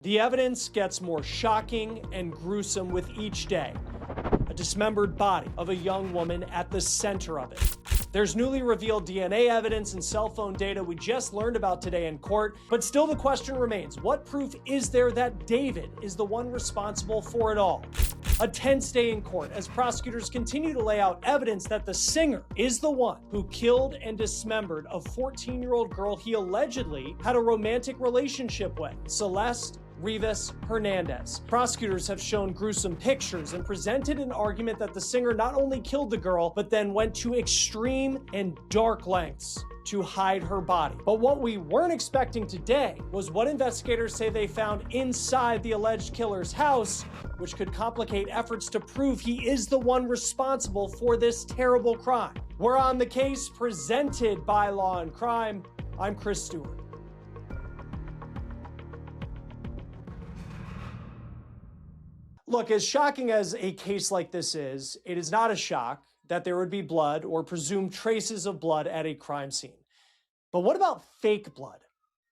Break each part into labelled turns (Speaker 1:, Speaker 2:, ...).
Speaker 1: The evidence gets more shocking and gruesome with each day. A dismembered body of a young woman at the center of it. There's newly revealed DNA evidence and cell phone data we just learned about today in court, but still the question remains, what proof is there that David is the one responsible for it all? A tense day in court as prosecutors continue to lay out evidence that the singer is the one who killed and dismembered a 14-year-old girl he allegedly had a romantic relationship with, Celeste Rivas Hernandez. Prosecutors have shown gruesome pictures and presented an argument that the singer not only killed the girl, but then went to extreme and dark lengths to hide her body. But what we weren't expecting today was what investigators say they found inside the alleged killer's house, which could complicate efforts to prove he is the one responsible for this terrible crime. We're on the case presented by Law&Crime. I'm Chris Stewart. Look, as shocking as a case like this is, it is not a shock that there would be blood or presumed traces of blood at a crime scene. But what about fake blood?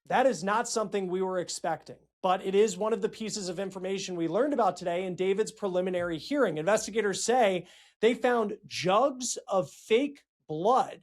Speaker 1: That is not something we were expecting, but it is one of the pieces of information we learned about today in David's preliminary hearing. Investigators say they found jugs of fake blood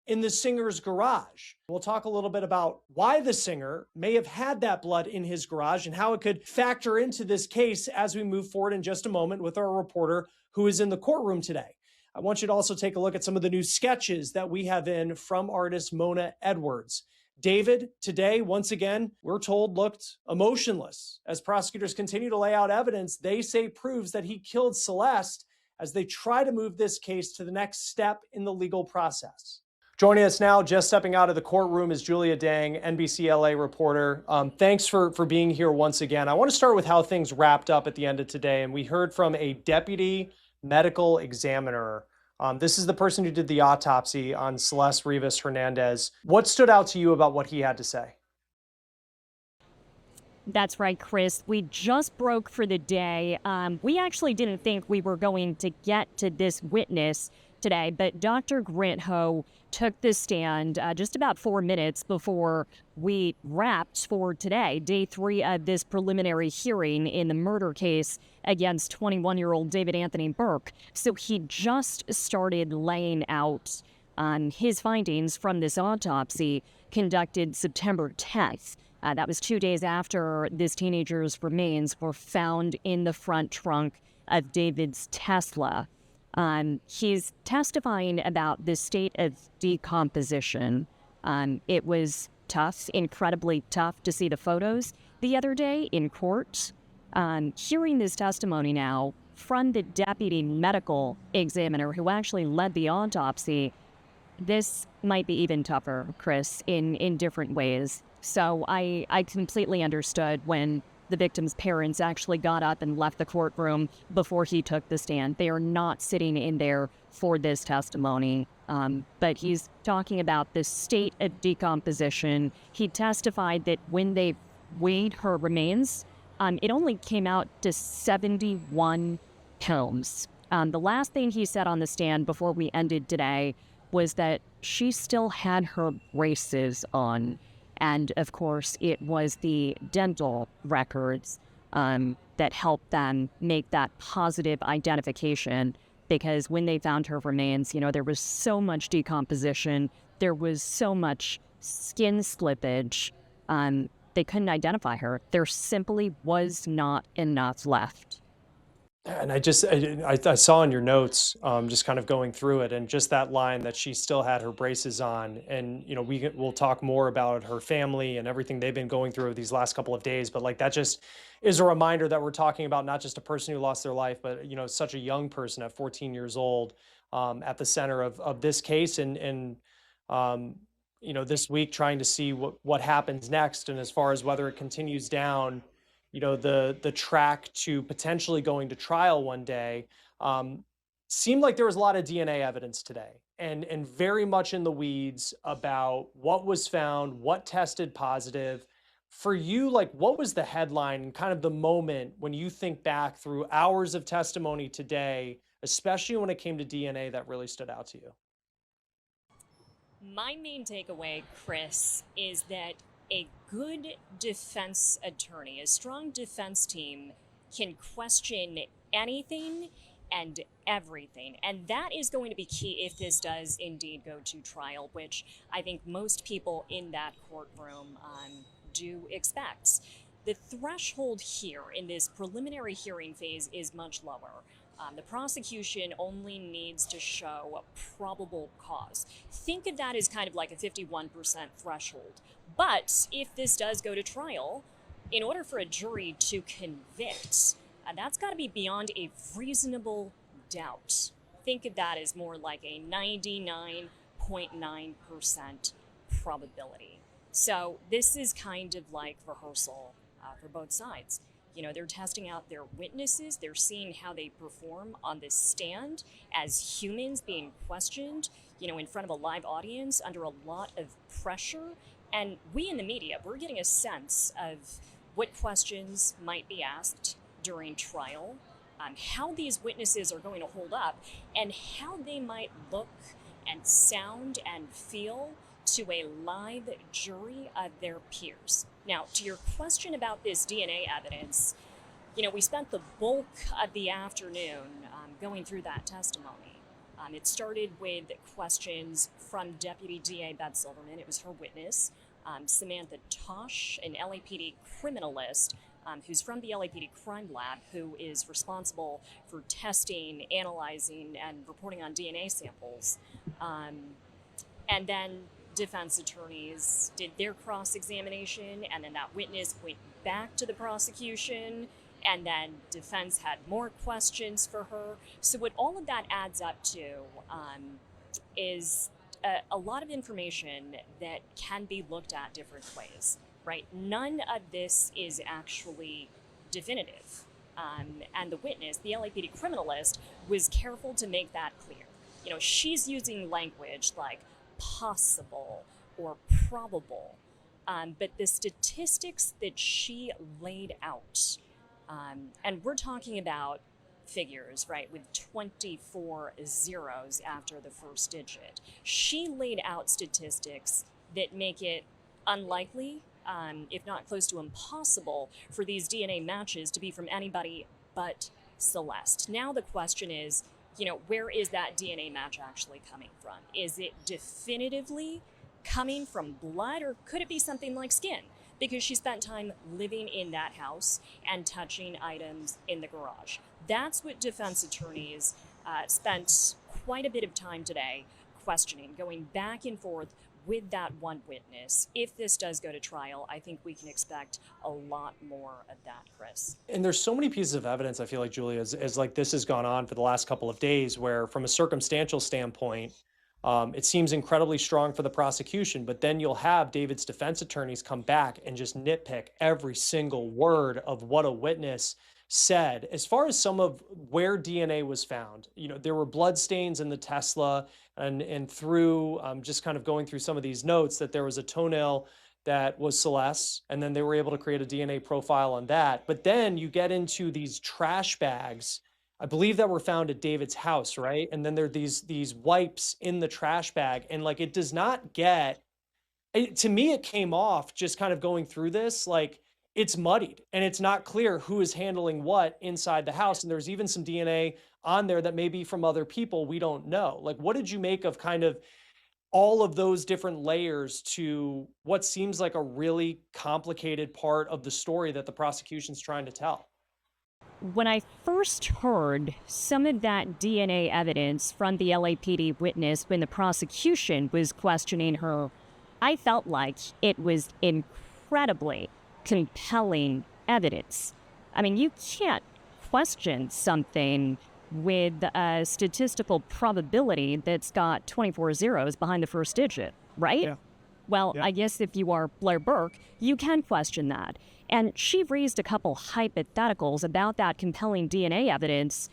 Speaker 1: in the singer's garage. We'll talk a little bit about why the singer may have had that blood in his garage and how it could factor into this case as we move forward in just a moment with our reporter who is in the courtroom today. I want you to also take a look at some of the new sketches that we have in from artist Mona Edwards. David, today, once again, we're told looked emotionless. As prosecutors continue to lay out evidence they say proves that he killed Celeste as they try to move this case to the next step in the legal process. Joining us now, just stepping out of the courtroom, is Julia Deng, NBC LA reporter. Thanks for being here once again. I want to start with how things wrapped up at the end of today. And we heard from a deputy medical examiner. This is the person who did the autopsy on Celeste Rivas Hernandez. What stood out to you about what he had to say?
Speaker 2: That's right, Chris. We just broke for the day. We actually didn't think we were going to get to this witness today, but Dr. Gritho took the stand just about 4 minutes before we wrapped for today, day 3 of this preliminary hearing in the murder case against 21-year-old David Anthony Burke. So he just started laying out his findings from this autopsy conducted September 10th. That was 2 days after this teenager's remains were found in the front trunk of David's Tesla. He's testifying about the state of decomposition. It was tough, incredibly tough to see the photos the other day in court. Hearing this testimony now from the deputy medical examiner who actually led the autopsy, this might be even tougher, Chris, in different ways. So I completely understood when the victim's parents actually got up and left the courtroom before he took the stand. They are not sitting in there for this testimony. But he's talking about the state of decomposition. He testified that when they weighed her remains, it only came out to 71 pounds. The last thing he said on the stand before we ended today was that she still had her braces on. And, of course, it was the dental records that helped them make that positive identification, because when they found her remains, there was so much decomposition, there was so much skin slippage, they couldn't identify her. There simply was not enough left.
Speaker 1: And I saw in your notes, just kind of going through it, and just that line that she still had her braces on. And, we'll talk more about her family and everything they've been going through these last couple of days. But that just is a reminder that we're talking about not just a person who lost their life, but, such a young person at 14 years old at the center of this case. And this week trying to see what happens next. And as far as whether it continues down, the track to potentially going to trial one day, seemed like there was a lot of DNA evidence today and very much in the weeds about what was found, what tested positive. For you, what was the headline and kind of the moment when you think back through hours of testimony today, especially when it came to DNA, that really stood out to you?
Speaker 2: My main takeaway, Chris, is that a good defense attorney, a strong defense team, can question anything and everything. And that is going to be key if this does indeed go to trial, which I think most people in that courtroom do expect. The threshold here in this preliminary hearing phase is much lower. The prosecution only needs to show probable cause. Think of that as kind of like a 51% threshold. But if this does go to trial, in order for a jury to convict, that's got to be beyond a reasonable doubt. Think of that as more like a 99.9% probability. So this is kind of like rehearsal for both sides. You know, they're testing out their witnesses. They're seeing how they perform on this stand as humans being questioned, you know, in front of a live audience under a lot of pressure. And we in the media, we're getting a sense of what questions might be asked during trial, how these witnesses are going to hold up, and how they might look and sound and feel to a live jury of their peers. Now, to your question about this DNA evidence, you know, we spent the bulk of the afternoon going through that testimony. It started with questions from Deputy DA Beth Silverman. It was her witness. Samantha Tosh, an LAPD criminalist, who's from the LAPD crime lab, who is responsible for testing, analyzing, and reporting on DNA samples. And then defense attorneys did their cross-examination, and then that witness went back to the prosecution, and then defense had more questions for her. So what all of that adds up to is a lot of information that can be looked at different ways, right? None of this is actually definitive. And the witness, the LAPD criminalist, was careful to make that clear. You know, she's using language like possible or probable, but the statistics that she laid out, and we're talking about figures, right, with 24 zeros after the first digit. She laid out statistics that make it unlikely, if not close to impossible, for these DNA matches to be from anybody but Celeste. Now the question is, you know, where is that DNA match actually coming from? Is it definitively coming from blood, or could it be something like skin? Because she spent time living in that house and touching items in the garage. That's what defense attorneys spent quite a bit of time today questioning, going back and forth with that one witness. If this does go to trial, I think we can expect a lot more of that, Chris.
Speaker 1: And there's so many pieces of evidence, I feel like, Julia, as like this has gone on for the last couple of days, where from a circumstantial standpoint, it seems incredibly strong for the prosecution, but then you'll have David's defense attorneys come back and just nitpick every single word of what a witness said. As far as some of where DNA was found, you know, there were blood stains in the Tesla, and through just kind of going through some of these notes, that there was a toenail that was Celeste, and then they were able to create a DNA profile on that. But then you get into these trash bags, I believe, that were found at David's house, right? And then there are these wipes in the trash bag, and like it does not get, to me, it came off just kind of going through this, like it's muddied and it's not clear who is handling what inside the house. And there's even some DNA on there that may be from other people. We don't know. Like, what did you make of kind of all of those different layers to what seems like a really complicated part of the story that the prosecution's trying to tell?
Speaker 2: When I first heard some of that DNA evidence from the LAPD witness when the prosecution was questioning her, I felt like it was incredibly compelling evidence. I mean, you can't question something with a statistical probability that's got 24 zeros behind the first digit, right?
Speaker 1: Yeah.
Speaker 2: Well,
Speaker 1: Yeah.
Speaker 2: I guess if you are Blair Burke, you can question that. And she raised a couple hypotheticals about that compelling DNA evidence.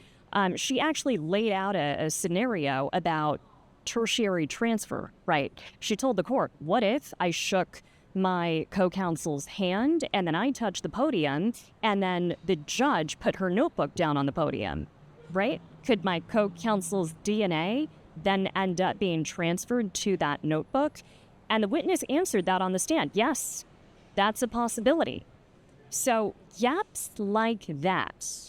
Speaker 2: She actually laid out a scenario about tertiary transfer, right? She told the court, what if I shook my co-counsel's hand and then I touched the podium and then the judge put her notebook down on the podium, right? Could my co-counsel's DNA then end up being transferred to that notebook? And the witness answered that on the stand. Yes, that's a possibility. So gaps like that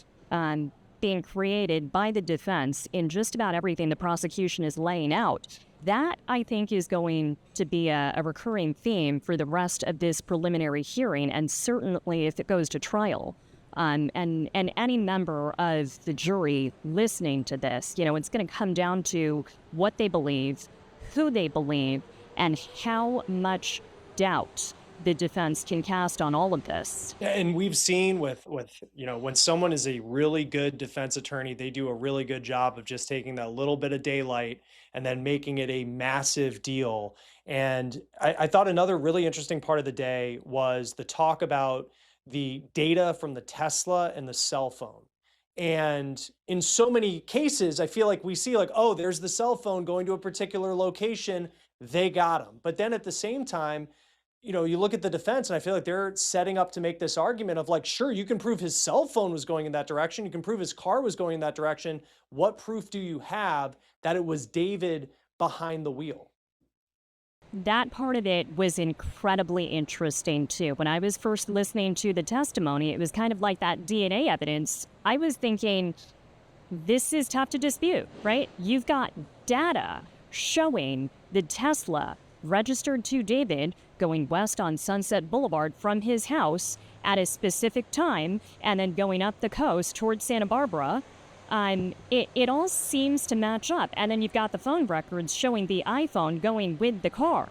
Speaker 2: being created by the defense in just about everything the prosecution is laying out, that I think is going to be a recurring theme for the rest of this preliminary hearing, and certainly if it goes to trial. And any member of the jury listening to this, it's going to come down to what they believe, who they believe, and how much doubt the defense can cast on all of this.
Speaker 1: And we've seen with when someone is a really good defense attorney, they do a really good job of just taking that little bit of daylight and then making it a massive deal. And I thought another really interesting part of the day was the talk about the data from the Tesla and the cell phone. And in so many cases, I feel like we see like, oh, there's the cell phone going to a particular location, they got him. But then at the same time, you look at the defense and I feel like they're setting up to make this argument of like, sure, you can prove his cell phone was going in that direction. You can prove his car was going in that direction. What proof do you have that it was David behind the wheel?
Speaker 2: That part of it was incredibly interesting, too. When I was first listening to the testimony, it was kind of like that DNA evidence. I was thinking, this is tough to dispute, right? You've got data showing the Tesla registered to David going west on Sunset Boulevard from his house at a specific time and then going up the coast towards Santa Barbara. It all seems to match up. And then you've got the phone records showing the iPhone going with the car.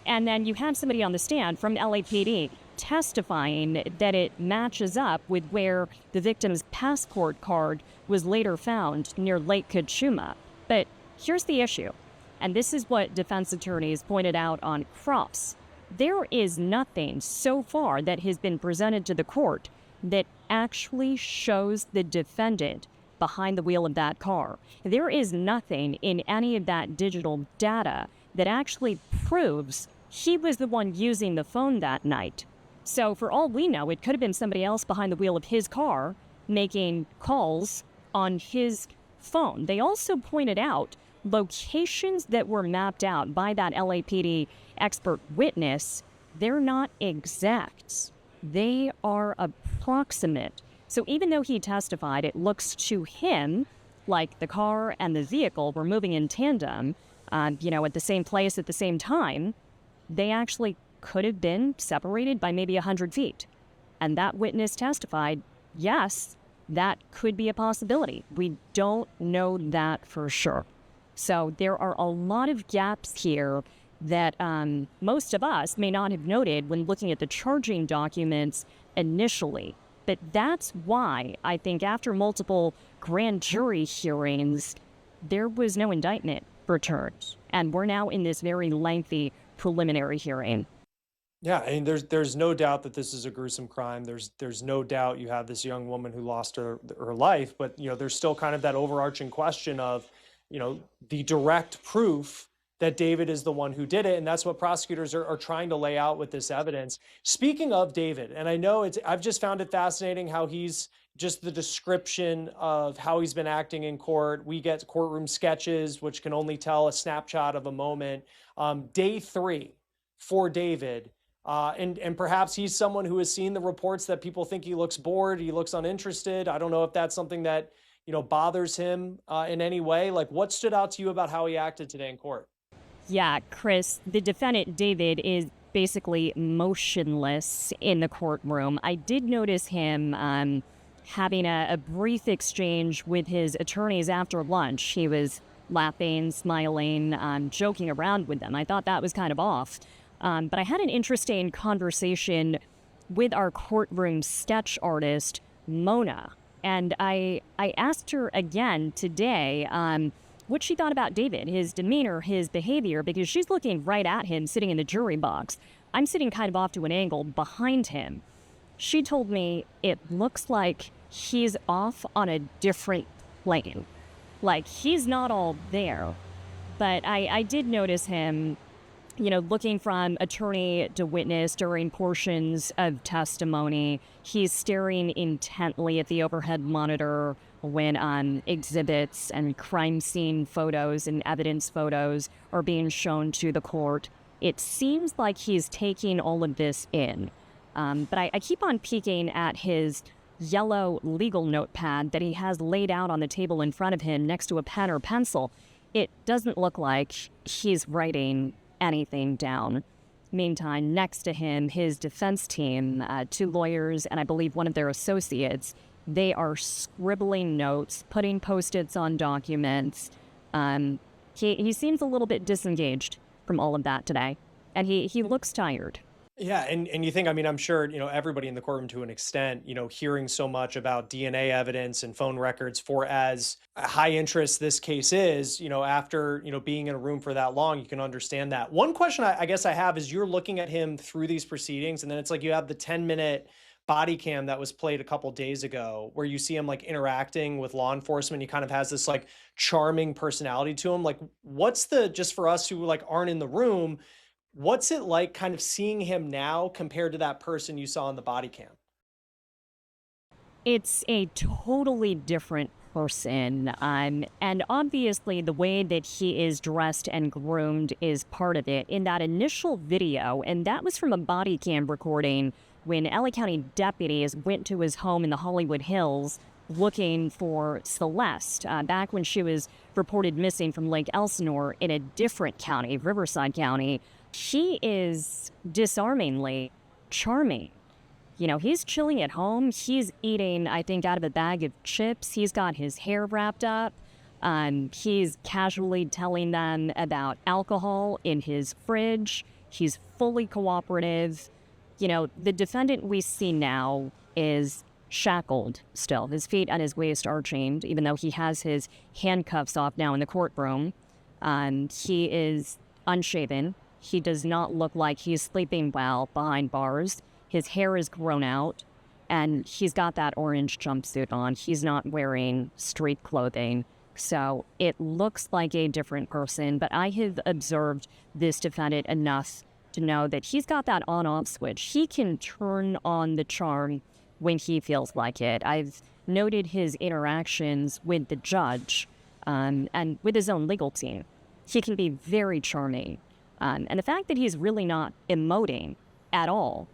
Speaker 2: And then you have somebody on the stand from LAPD testifying that it matches up with where the victim's passport card was later found near Lake Kachuma. But here's the issue, and this is what defense attorneys pointed out on cross. There is nothing so far that has been presented to the court that actually shows the defendant behind the wheel of that car. There is nothing in any of that digital data that actually proves he was the one using the phone that night. So for all we know, it could have been somebody else behind the wheel of his car making calls on his phone. They also pointed out locations that were mapped out by that LAPD expert witness. They're not exact. They are approximate. So even though he testified, it looks to him like the car and the vehicle were moving in tandem, at the same place at the same time, they actually could have been separated by maybe 100 feet. And that witness testified, yes, that could be a possibility. We don't know that for sure. So there are a lot of gaps here that most of us may not have noted when looking at the charging documents initially. But that's why I think after multiple grand jury hearings, there was no indictment returned. And we're now in this very lengthy preliminary hearing.
Speaker 1: Yeah, I mean, there's no doubt that this is a gruesome crime. There's no doubt you have this young woman who lost her life, but there's still kind of that overarching question of, the direct proof that David is the one who did it, and that's what prosecutors are trying to lay out with this evidence. Speaking of David, and I know I've just found it fascinating how he's just the description of how he's been acting in court. We get courtroom sketches, which can only tell a snapshot of a moment. Day 3 for David. And perhaps he's someone who has seen the reports that people think he looks bored, he looks uninterested. I don't know if that's something that, bothers him in any way. Like, what stood out to you about how he acted today in court?
Speaker 2: Yeah, Chris, the defendant, David, is basically motionless in the courtroom. I did notice him having a brief exchange with his attorneys after lunch. He was laughing, smiling, joking around with them. I thought that was kind of off. But I had an interesting conversation with our courtroom sketch artist, Mona. And I asked her again today what she thought about David, his demeanor, his behavior, because she's looking right at him sitting in the jury box. I'm sitting kind of off to an angle behind him. She told me it looks like he's off on a different plane. Like, he's not all there. But I did notice him looking from attorney to witness during portions of testimony. He's staring intently at the overhead monitor when exhibits and crime scene photos and evidence photos are being shown to the court. It seems like he's taking all of this in. But I keep on peeking at his yellow legal notepad that he has laid out on the table in front of him next to a pen or pencil. It doesn't look like he's writing anything down. Meantime, next to him, his defense team, 2 lawyers, and I believe one of their associates, they are scribbling notes, putting Post-its on documents. He seems a little bit disengaged from all of that today, and he looks tired.
Speaker 1: Yeah, and you think, I mean, I'm sure, everybody in the courtroom to an extent, hearing so much about DNA evidence and phone records for as high interest this case is, after, being in a room for that long, you can understand that. One question I guess I have is you're looking at him through these proceedings, and then it's like you have the 10-minute body cam that was played a couple days ago where you see him like interacting with law enforcement. He kind of has this like charming personality to him. Like, what's just for us who like aren't in the room, what's it like kind of seeing him now compared to that person you saw in the body cam?
Speaker 2: It's a totally different person. And obviously, the way that he is dressed and groomed is part of it. In that initial video, and that was from a body cam recording when LA County deputies went to his home in the Hollywood Hills looking for Celeste back when she was reported missing from Lake Elsinore in a different county, Riverside County. She is disarmingly charming. He's chilling at home. He's eating, I think, out of a bag of chips. He's got his hair wrapped up. He's casually telling them about alcohol in his fridge. He's fully cooperative. The defendant we see now is shackled still. His feet and his waist are chained, even though he has his handcuffs off now in the courtroom. He is unshaven. He does not look like he's sleeping well behind bars. His hair is grown out, and he's got that orange jumpsuit on. He's not wearing street clothing. So it looks like a different person, but I have observed this defendant enough to know that he's got that on-off switch. He can turn on the charm when he feels like it. I've noted his interactions with the judge and with his own legal team. He can be very charming. And the fact that he's really not emoting at all,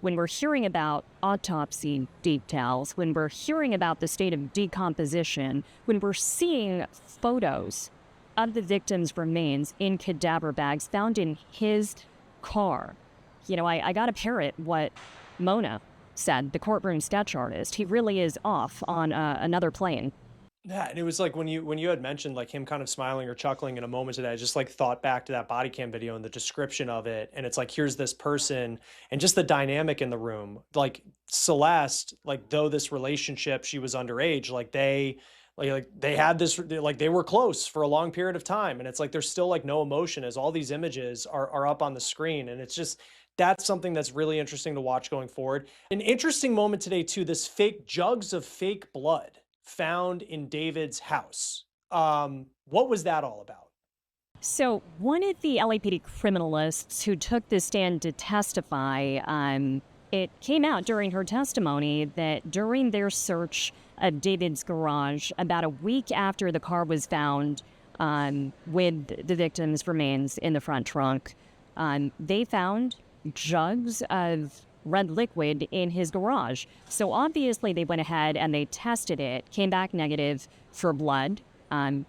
Speaker 2: when we're hearing about autopsy details, when we're hearing about the state of decomposition, when we're seeing photos of the victim's remains in cadaver bags found in his car, I got to parrot what Mona said, the courtroom sketch artist. He really is off on another plane.
Speaker 1: Yeah, and it was like when you had mentioned like him kind of smiling or chuckling in a moment today, I just like thought back to that body cam video and the description of it. And it's like, here's this person and just the dynamic in the room. Like Celeste, like though this relationship, she was underage, like they had this, like they were close for a long period of time. And it's like, there's still like no emotion as all these images are up on the screen. And it's just, that's something that's really interesting to watch going forward. An interesting moment today too, this fake jugs of fake blood found in David's house. What was that all about?
Speaker 2: So one of the LAPD criminalists who took the stand to testify, it came out during her testimony that during their search of David's garage, about a week after the car was found with the victim's remains in the front trunk, they found jugs of red liquid in his garage. So obviously they went ahead and they tested it, came back negative for blood.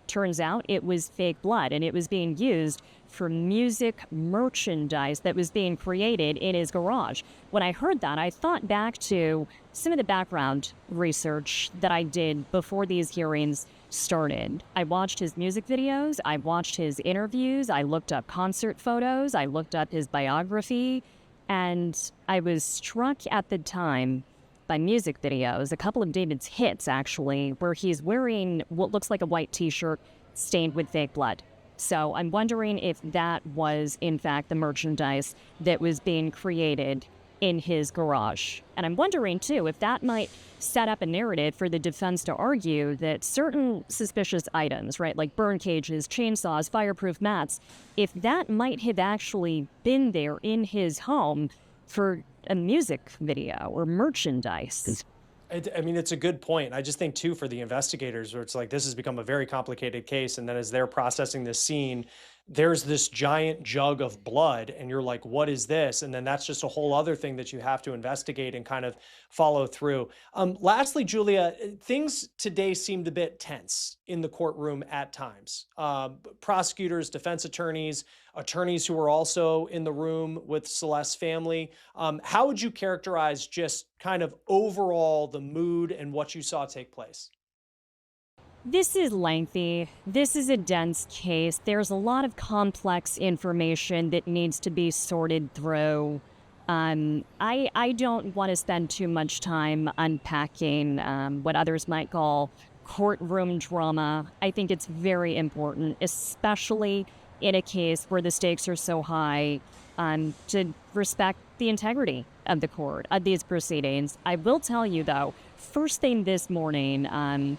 Speaker 2: Turns out it was fake blood, and it was being used for music merchandise that was being created in his garage. When I heard that, I thought back to some of the background research that I did before these hearings started. I watched his music videos, I watched his interviews, I looked up concert photos, I looked up his biography, and I was struck at the time by music videos, a couple of David's hits actually, where he's wearing what looks like a white t-shirt stained with fake blood. So I'm wondering if that was in fact the merchandise that was being created in his garage. And I'm wondering too if that might set up a narrative for the defense to argue that certain suspicious items, right, like burn cages, chainsaws, fireproof mats, if that might have actually been there in his home for a music video or merchandise.
Speaker 1: I mean, it's a good point. I just think too, for the investigators, where it's like, this has become a very complicated case. And then as they're processing this scene, there's this giant jug of blood and you're like, what is this? And then that's just a whole other thing that you have to investigate and kind of follow through. Lastly, Julia, things today seemed a bit tense in the courtroom at times. Prosecutors, defense attorneys who were also in the room with Celeste's family. How would you characterize just kind of overall the mood and what you saw take place?
Speaker 2: This is lengthy. This is a dense case. There's a lot of complex information that needs to be sorted through. I don't want to spend too much time unpacking what others might call courtroom drama. I think it's very important, especially in a case where the stakes are so high, to respect the integrity of the court, of these proceedings. I will tell you, though, first thing this morning,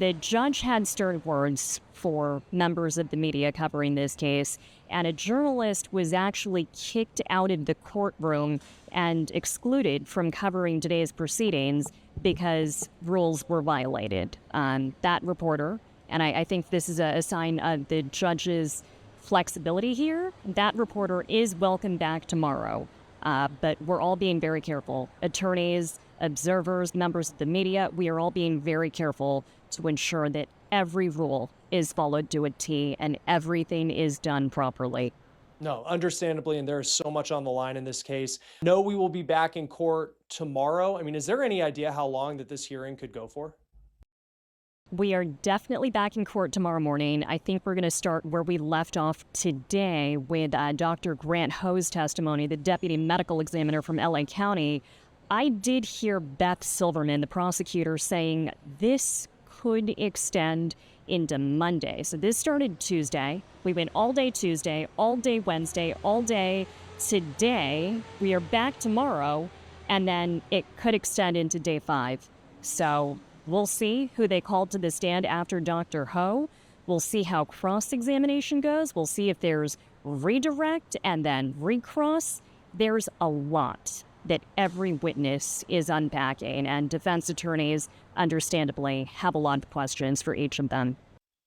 Speaker 2: the judge had stern words for members of the media covering this case, and a journalist was actually kicked out of the courtroom and excluded from covering today's proceedings because rules were violated. That reporter, and I think this is a sign of the judge's flexibility here, that reporter is welcome back tomorrow. But we're all being very careful. Attorneys, observers, members of the media, we are all being very careful to ensure that every rule is followed to a T and everything is done properly.
Speaker 1: No, understandably, and there's so much on the line in this case. No, we will be back in court tomorrow. I mean, is there any idea how long that this hearing could go for?
Speaker 2: We are definitely back in court tomorrow morning. I think we're going to start where we left off today with Dr. Grant Ho's testimony, the deputy medical examiner from LA County. I did hear Beth Silverman, the prosecutor, saying this could extend into Monday. So this started Tuesday. We went all day Tuesday, all day Wednesday, all day today. We are back tomorrow, and then it could extend into day 5. So we'll see who they called to the stand after Dr. Ho. We'll see how cross-examination goes. We'll see if there's redirect and then recross. There's a lot that every witness is unpacking, and defense attorneys, understandably, have a lot of questions for each of them.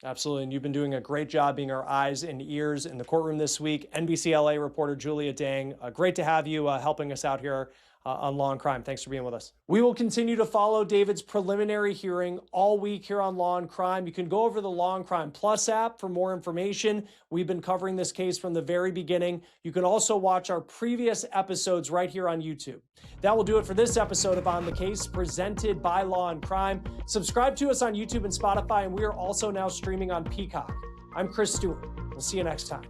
Speaker 1: Absolutely, and you've been doing a great job being our eyes and ears in the courtroom this week. NBC LA reporter Julia Deng, great to have you helping us out here on Law and Crime. Thanks for being with us. We will continue to follow David's preliminary hearing all week here on Law and Crime. You can go over the Law and Crime Plus app for more information. We've been covering this case from the very beginning. You can also watch our previous episodes right here on YouTube. That will do it for this episode of On the Case, presented by Law and Crime. Subscribe to us on YouTube and Spotify, and we are also now streaming on Peacock. I'm Chris Stewart. We'll see you next time.